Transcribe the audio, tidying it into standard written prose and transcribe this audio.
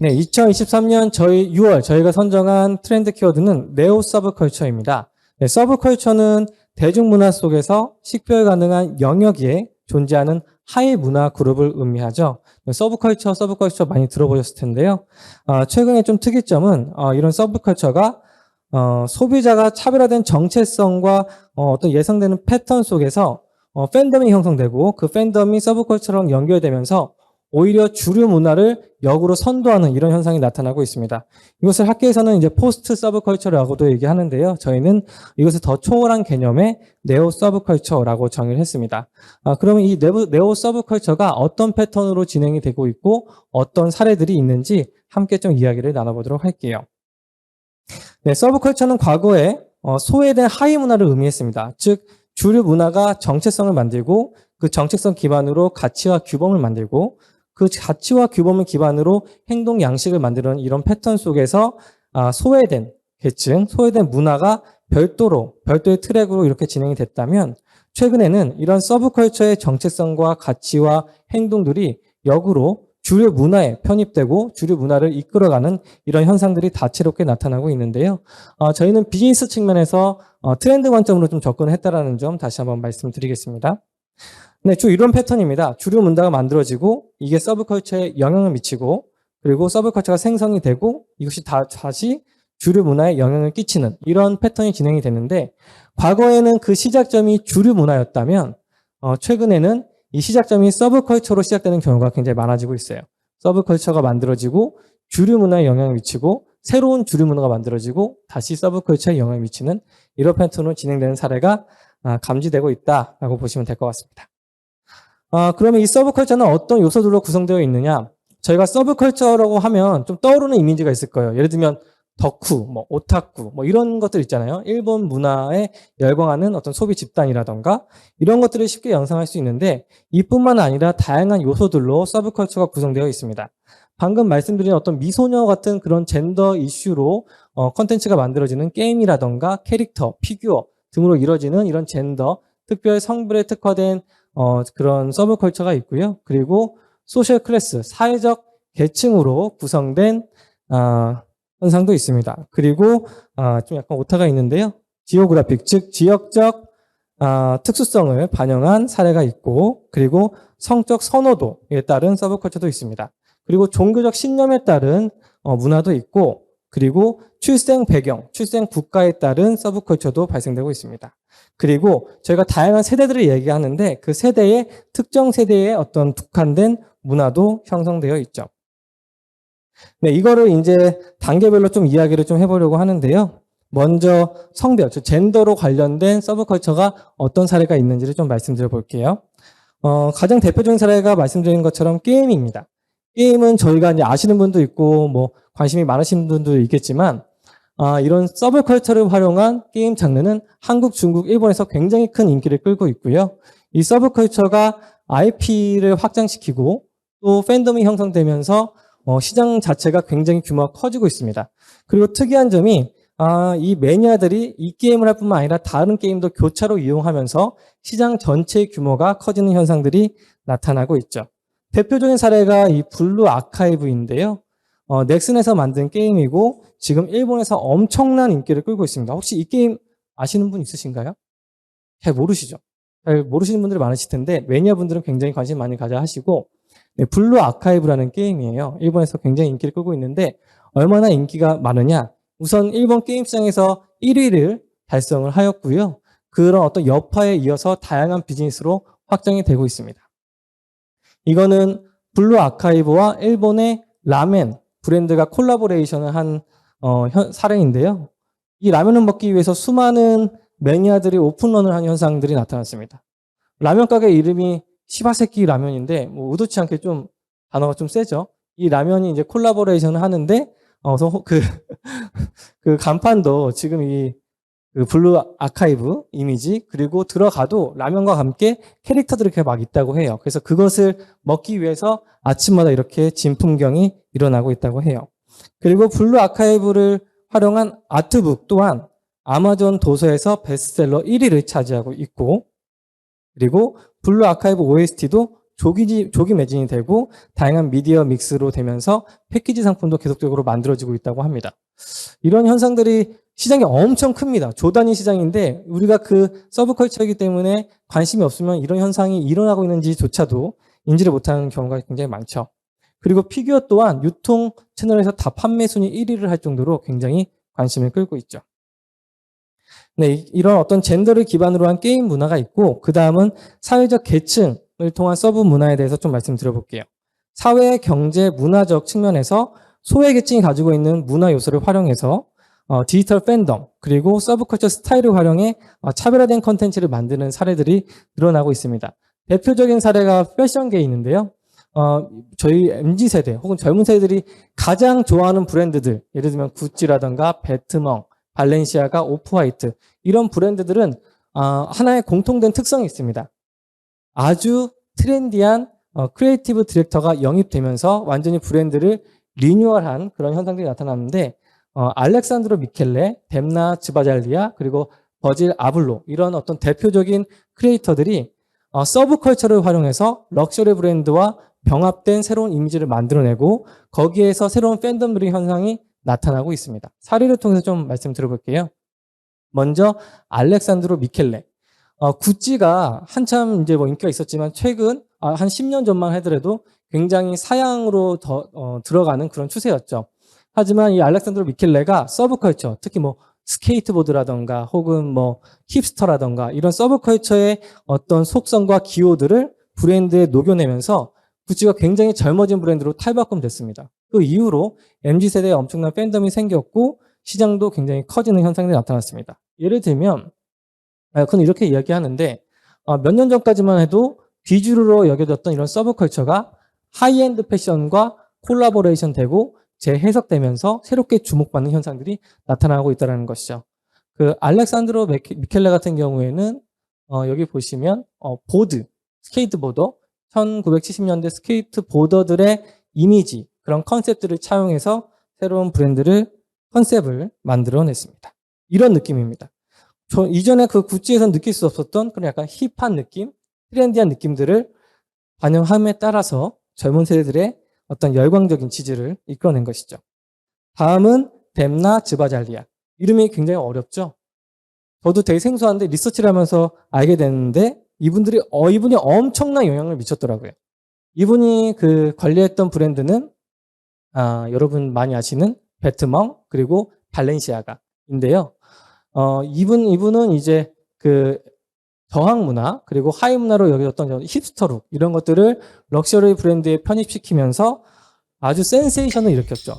네, 2023년 6월 저희가 선정한 트렌드 키워드는 네오 서브컬처입니다. 네, 서브컬처는 대중문화 속에서 식별 가능한 영역에 존재하는 하위 문화 그룹을 의미하죠. 네, 서브컬처 많이 들어보셨을 텐데요. 최근에 좀 특이점은 이런 서브컬처가 소비자가 차별화된 정체성과 어떤 예상되는 패턴 속에서 팬덤이 형성되고 그 팬덤이 서브컬처랑 연결되면서 오히려 주류 문화를 역으로 선도하는 이런 현상이 나타나고 있습니다. 이것을 학계에서는 이제 포스트 서브컬처라고도 얘기하는데요. 저희는 이것을 더 초월한 개념의 네오 서브컬처라고 정의를 했습니다. 그러면 이 네오 서브컬처가 어떤 패턴으로 진행이 되고 있고 어떤 사례들이 있는지 함께 좀 이야기를 나눠보도록 할게요. 네, 서브컬처는 과거에 소외된 하위 문화를 의미했습니다. 즉 주류 문화가 정체성을 만들고 그 정체성 기반으로 가치와 규범을 만들고 그 가치와 규범을 기반으로 행동 양식을 만드는 이런 패턴 속에서 소외된 계층, 소외된 문화가 별도의 트랙으로 이렇게 진행이 됐다면 최근에는 이런 서브컬처의 정체성과 가치와 행동들이 역으로 주류 문화에 편입되고 주류 문화를 이끌어가는 이런 현상들이 다채롭게 나타나고 있는데요. 저희는 비즈니스 측면에서 트렌드 관점으로 좀 접근을 했다라는 점 다시 한번 말씀드리겠습니다. 네, 주 이런 패턴입니다. 주류 문화가 만들어지고 이게 서브컬처에 영향을 미치고 그리고 서브컬처가 생성이 되고 이것이 다시 주류 문화에 영향을 끼치는 이런 패턴이 진행이 됐는데 과거에는 그 시작점이 주류 문화였다면 최근에는 이 시작점이 서브컬처로 시작되는 경우가 굉장히 많아지고 있어요. 서브컬처가 만들어지고 주류 문화에 영향을 미치고 새로운 주류 문화가 만들어지고 다시 서브컬처에 영향을 미치는 이런 패턴으로 진행되는 사례가 감지되고 있다라고 보시면 될 것 같습니다. 그러면 이 서브컬처는 어떤 요소들로 구성되어 있느냐? 저희가 서브컬처라고 하면 좀 떠오르는 이미지가 있을 거예요. 예를 들면 덕후, 오타쿠, 이런 것들 있잖아요. 일본 문화에 열광하는 어떤 소비 집단이라던가 이런 것들을 쉽게 연상할 수 있는데 이뿐만 아니라 다양한 요소들로 서브컬처가 구성되어 있습니다. 방금 말씀드린 어떤 미소녀 같은 그런 젠더 이슈로 컨텐츠가 만들어지는 게임이라던가 캐릭터, 피규어 등으로 이루어지는 이런 젠더, 특별 성별에 특화된 그런 서브컬처가 있고요. 그리고 소셜 클래스, 사회적 계층으로 구성된 현상도 있습니다. 그리고 좀 약간 오타가 있는데요. 지오그래픽, 즉 지역적 특수성을 반영한 사례가 있고 그리고 성적 선호도에 따른 서브컬처도 있습니다. 그리고 종교적 신념에 따른 문화도 있고 그리고 출생 배경, 출생 국가에 따른 서브컬처도 발생되고 있습니다. 그리고 저희가 다양한 세대들을 얘기하는데 그 세대의 특정 세대의 어떤 국한된 문화도 형성되어 있죠. 네, 이거를 이제 단계별로 좀 이야기를 좀 해보려고 하는데요. 먼저 성별, 즉 젠더로 관련된 서브컬처가 어떤 사례가 있는지를 좀 말씀드려 볼게요. 가장 대표적인 사례가 말씀드린 것처럼 게임입니다. 게임은 저희가 이제 아시는 분도 있고 관심이 많으신 분도 있겠지만 이런 서브컬처를 활용한 게임 장르는 한국, 중국, 일본에서 굉장히 큰 인기를 끌고 있고요. 이 서브컬처가 IP를 확장시키고 또 팬덤이 형성되면서 시장 자체가 굉장히 규모가 커지고 있습니다. 그리고 특이한 점이 이 매니아들이 이 게임을 할 뿐만 아니라 다른 게임도 교차로 이용하면서 시장 전체의 규모가 커지는 현상들이 나타나고 있죠. 대표적인 사례가 이 블루 아카이브인데요. 넥슨에서 만든 게임이고 지금 일본에서 엄청난 인기를 끌고 있습니다. 혹시 이 게임 아시는 분 있으신가요? 잘 모르시죠? 잘 모르시는 분들이 많으실 텐데 매니아분들은 굉장히 관심 많이 가져 하시고 네, 블루 아카이브라는 게임이에요. 일본에서 굉장히 인기를 끌고 있는데 얼마나 인기가 많으냐? 우선 일본 게임 시장에서 1위를 달성을 하였고요. 그런 어떤 여파에 이어서 다양한 비즈니스로 확장이 되고 있습니다. 이거는 블루 아카이브와 일본의 라멘 브랜드가 콜라보레이션을 한 사례인데요. 이 라면을 먹기 위해서 수많은 매니아들이 오픈런을 한 현상들이 나타났습니다. 라면 가게 이름이 시바세키 라면인데 의도치 않게 좀 단어가 좀 세죠. 이 라면이 이제 콜라보레이션을 하는데 그 간판도 지금 그 블루 아카이브 이미지 그리고 들어가도 라면과 함께 캐릭터들이 이렇게 막 있다고 해요. 그래서 그것을 먹기 위해서 아침마다 이렇게 진풍경이 일어나고 있다고 해요. 그리고 블루 아카이브를 활용한 아트북 또한 아마존 도서에서 베스트셀러 1위를 차지하고 있고 그리고 블루 아카이브 OST도 조기 매진이 되고 다양한 미디어 믹스로 되면서 패키지 상품도 계속적으로 만들어지고 있다고 합니다. 이런 현상들이 시장이 엄청 큽니다. 조 단위 시장인데 우리가 그 서브컬처이기 때문에 관심이 없으면 이런 현상이 일어나고 있는지조차도 인지를 못하는 경우가 굉장히 많죠. 그리고 피규어 또한 유통 채널에서 다 판매 순위 1위를 할 정도로 굉장히 관심을 끌고 있죠. 네, 이런 어떤 젠더를 기반으로 한 게임 문화가 있고, 그 다음은 사회적 계층을 통한 서브 문화에 대해서 좀 말씀드려볼게요. 사회, 경제, 문화적 측면에서 소외 계층이 가지고 있는 문화 요소를 활용해서 디지털 팬덤 그리고 서브컬처 스타일을 활용해 차별화된 컨텐츠를 만드는 사례들이 늘어나고 있습니다. 대표적인 사례가 패션계에 있는데요. 저희 MZ세대 혹은 젊은 세대들이 가장 좋아하는 브랜드들, 예를 들면 구찌라든가 베트멍, 발렌시아가, 오프화이트 이런 브랜드들은 하나의 공통된 특성이 있습니다. 아주 트렌디한 크리에이티브 디렉터가 영입되면서 완전히 브랜드를 리뉴얼한 그런 현상들이 나타났는데 알렉산드로 미켈레, 뎀나 즈바잘리아 그리고 버질 아블로 이런 어떤 대표적인 크리에이터들이 서브컬처를 활용해서 럭셔리 브랜드와 병합된 새로운 이미지를 만들어내고 거기에서 새로운 팬덤들의 현상이 나타나고 있습니다. 사례를 통해서 좀 말씀 들어볼게요. 먼저 알렉산드로 미켈레. 구찌가 한참 이제 뭐 인기가 있었지만 최근 한 10년 전만 하더라도 굉장히 사양으로 들어가는 그런 추세였죠. 하지만 이 알렉산드로 미켈레가 서브컬처, 특히 뭐 스케이트보드라던가 혹은 뭐 힙스터라던가 이런 서브컬처의 어떤 속성과 기호들을 브랜드에 녹여내면서 구찌가 굉장히 젊어진 브랜드로 탈바꿈됐습니다. 그 이후로 MZ세대에 엄청난 팬덤이 생겼고 시장도 굉장히 커지는 현상이 나타났습니다. 예를 들면 그건 이렇게 이야기하는데 몇 년 전까지만 해도 비주류로 여겨졌던 이런 서브컬처가 하이엔드 패션과 콜라보레이션 되고 재해석되면서 새롭게 주목받는 현상들이 나타나고 있다는 것이죠. 그 알렉산드로 미켈레 같은 경우에는 여기 보시면 보드, 스케이트보더 1970년대 스케이트보더들의 이미지 그런 컨셉들을 차용해서 새로운 컨셉을 만들어냈습니다. 이런 느낌입니다. 저 이전에 그 구찌에서 느낄 수 없었던 그런 약간 힙한 느낌, 트렌디한 느낌들을 반영함에 따라서 젊은 세대들의 어떤 열광적인 지지를 이끌어낸 것이죠. 다음은 뎀나 즈바잘리아. 이름이 굉장히 어렵죠? 저도 되게 생소한데 리서치를 하면서 알게 됐는데 이분이 엄청난 영향을 미쳤더라고요. 이분이 관리했던 브랜드는 여러분 많이 아시는 베트멍 그리고 발렌시아가인데요. 이분은 이제 저항 문화 그리고 하이 문화로 여겨졌던 힙스터룩 이런 것들을 럭셔리 브랜드에 편입시키면서 아주 센세이션을 일으켰죠.